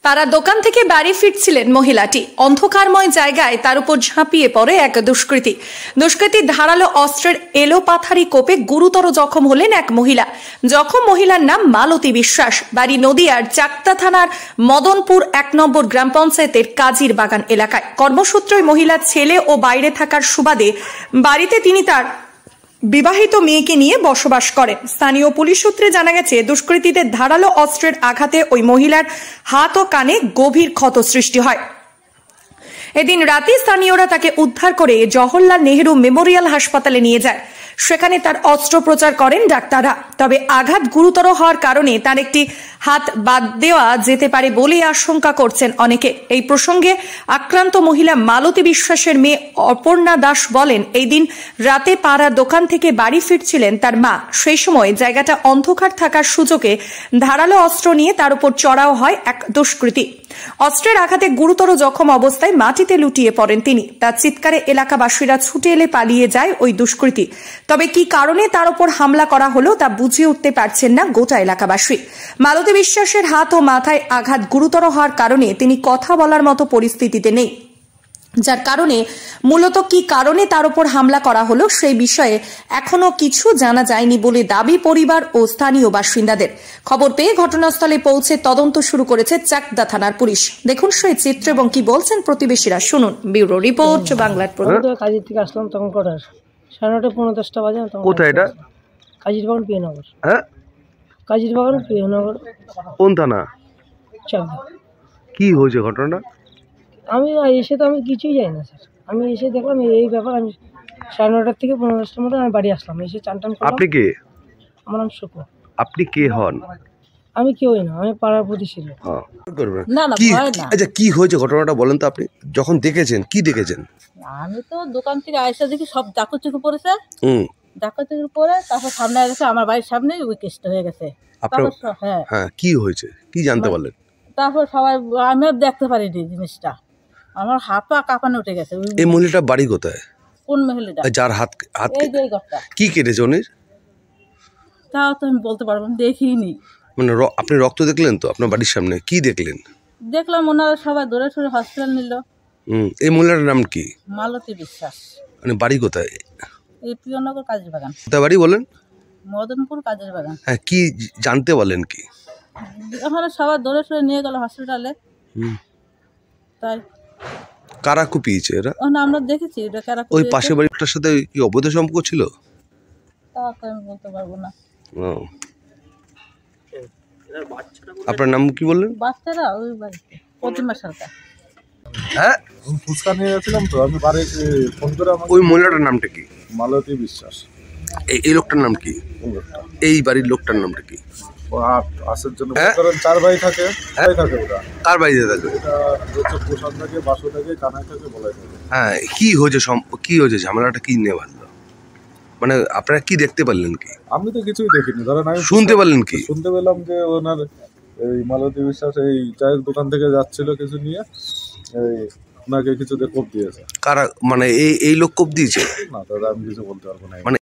তারা দোকান থেকে বাড়ি ফিরছিলেন মহিলাটি। অন্ধকারময় জায়গায় তার উপর ঝাঁপিয়ে পড়ে এক দুষ্কৃতী ধারালো অস্ত্রের এলোপাথারি কোপে গুরুতর জখম হলেন এক মহিলা। জখম মহিলার নাম মালতী বিশ্বাস, বাড়ি নদিয়ার চাকদা থানার মদনপুর ১ নম্বর গ্রাম পঞ্চায়েতের কাজীর বাগান এলাকায়। কর্মসূত্রে মহিলার ছেলে ও বাইরে থাকার সুবাদে বাড়িতে তিনি তার বিবাহিত মেয়েকে নিয়ে বসবাস করেন। স্থানীয় পুলিশ সূত্রে জানা গেছে, দুষ্কৃতীদের ধারালো অস্ত্রের আঘাতে ওই মহিলার হাত ও কানে গভীর ক্ষত সৃষ্টি হয়। এদিন রাতে স্থানীয়রা তাকে উদ্ধার করে জওহরলাল নেহেরু মেমোরিয়াল হাসপাতালে নিয়ে যায়। সেখানে তার অস্ত্রোপচার করেন ডাক্তাররা। তবে আঘাত গুরুতর হওয়ার কারণে তার একটি হাত বাদ দেওয়া যেতে পারে বলে আশঙ্কা করছেন অনেকে। এই প্রসঙ্গে আক্রান্ত মহিলা মালতী বিশ্বাসের মেয়ে অপর্ণা দাস বলেন, এই দিন রাতে পাড়ার দোকান থেকে বাড়ি ফিরছিলেন তার মা। সেই সময় জায়গাটা অন্ধকার থাকার সুযোগে ধারালো অস্ত্র নিয়ে তার উপর চড়াও হয় এক দুষ্কৃতী। অস্ত্রের আঘাতে গুরুতর জখম অবস্থায় মাটিতে লুটিয়ে পড়েন তিনি। তার চিৎকারে এলাকাবাসীরা ছুটে এলে পালিয়ে যায় ওই দুষ্কৃতী। তবে কি কারণে তার উপর হামলা করা হলো তা বুঝে উঠতে পারছেন না গোটা এলাকাবাসী। মালতী বিশ্বাসের হাত ও মাথায় আঘাত গুরুতর হওয়ার কারণে তিনি কথা বলার মতো পরিস্থিতিতে নেই, যার কারণে মূলত কি কারণে তার উপর হামলা করা হলো সেই বিষয়ে এখনো কিছু জানা যায়নি বলে দাবি পরিবার ও স্থানীয় বাসিন্দাদের। খবর পেয়ে ঘটনাস্থলে পৌঁছে তদন্ত শুরু করেছে চাকদা থানার পুলিশ। দেখুন সেই চিত্র এবং কি বলছেন প্রতিবেশীরা, শুনুন। ব্যুরো রিপোর্ট, বাংলার প্রতিনিধি। কাজের থেকে আসলাম তখন কটার 9:30 পৌনে 10টা বাজে। কোথায় এটা? কাজীর বাগান পিএনগর। হ্যাঁ, কাজীর বাগান পিএনগর। কোন থানা? চাকদা। কি হয়েছে ঘটনাটা? আমি এসে তো আমি কিছুই জানি না স্যার। আমি এসে দেখলাম এই ব্যাপার। আমি 9:30 থেকে 10টার মধ্যে আমি বাড়ি আসলাম। এসে চান টান করলাম। আপনি কে? আমার নাম শুক্র। আপনি কে হন? আমি কেউই না, আমি পাড়ার প্রতিবেশী। না না, কি ভয় না। আচ্ছা, কি হয়েছে ঘটনাটা বলেন তো। আপনি যখন দেখেছেন কি দেখেছেন? আমি তো দোকান থেকে আইসা দেখি সব চাকু পড়েছে। চাকু পরে তারপর সামনে গেছে, আমার বাড়ির সামনে ওই কেসটা হয়ে গেছে। হ্যাঁ, কি হয়েছে কি জানতে পারলেন? তারপর সবাই, আমিও দেখতে পারিনি জিনিসটা। আমার হাত পা কাঁপানো উঠে গেছে। এই মহিলাটা বাড়ি কোথায়? কোন মহিলাটা? যার হাত এই যে ঘরটা। কি কেটেছে উনির? তাও তো আমি বলতে পারবো না, দেখিনি। মানে আপনি রক্ত দেখলেন তো আপনার বাড়ির সামনে? কি দেখলেন? দেখলাম ওনারা সবাই দৌড়ে সরে হসপিটাল নিল। এই মহিলাটার নাম কি? মালতী বিশ্বাস। মানে বাড়ি কোথায়? এই প্রিয়নগর কাজের বাগান। কোথায় বাড়ি বলেন? মদনপুর কাজের বাগান। হ্যাঁ, কি জানতে পারলেন কি? ওখানে সবাই দৌড়ে সরে নিয়ে গেল হসপিটালে। তাই কারা কুপিয়েছে এরা? আমরা দেখেছি এটা কারা। ওই পাশের বাড়িটার সাথে কি অবৈধ সম্পর্ক ছিল? তা তো আমি বলতে পারবো না। আপনার নাম কি বললেন? বাচ্চারা ওই বাড়িতে প্রতিমা সরকার। হ্যাঁ, ফুচকা নিয়ে গেছিলাম তো আমি বাড়ি ফোন করে। ওই মহিলাটার নামটা কি? মালতী বিশ্বাস। এই লোকটার নাম কি? এই বাড়ির লোকটার নামটা কি? আসার জন্য 4 ভাই থাকে। ওরা কার বাড়িতে থাকে? পোশাক থাকে, বাসু থাকে, কানাই থাকে, বলাই থাকে। হ্যাঁ, কি হয়েছে ঝামেলাটা কি নিয়ে বাঁধলো? মানে আপনারা কি দেখতে পারলেন কি? আমি তো কিছুই দেখিনি। ধরেন আমি শুনতে পারলেন কি? শুনতে পেলাম যে ওনার এই মালতী বিশ্বাস এই চায়ের দোকান থেকে যাচ্ছিল কিছু নিয়ে, ওনাকে কিছু দিয়ে কোপ দিয়েছে। কারা মানে এই লোক কোপ দিয়েছে? না দাদা, আমি কিছু বলতে পারবো না। মানে